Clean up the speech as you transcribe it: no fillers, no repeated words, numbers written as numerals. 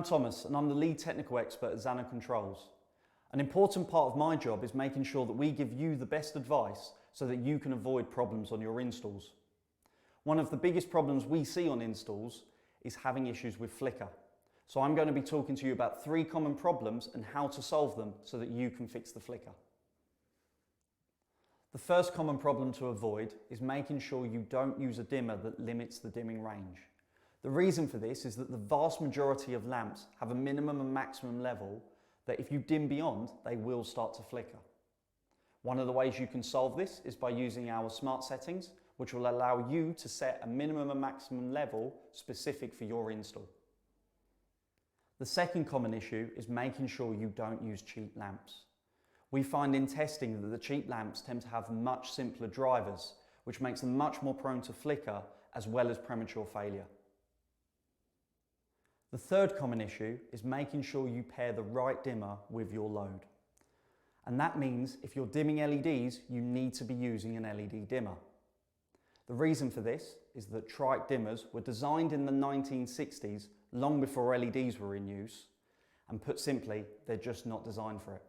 I'm Thomas and I'm the lead technical expert at Zano Controls. An important part of my job is making sure that we give you the best advice so that you can avoid problems on your installs. One of the biggest problems we see on installs is having issues with flicker. So I'm going to be talking to you about 3 common problems and how to solve them so that you can fix the flicker. The first common problem to avoid is making sure you don't use a dimmer that limits the dimming range. The reason for this is that the vast majority of lamps have a minimum and maximum level that if you dim beyond, they will start to flicker. One of the ways you can solve this is by using our smart settings, which will allow you to set a minimum and maximum level specific for your install. The second common issue is making sure you don't use cheap lamps. We find in testing that the cheap lamps tend to have much simpler drivers, which makes them much more prone to flicker as well as premature failure. The third common issue is making sure you pair the right dimmer with your load. And that means if you're dimming LEDs, you need to be using an LED dimmer. The reason for this is that trike dimmers were designed in the 1960s, long before LEDs were in use, and put simply, they're just not designed for it.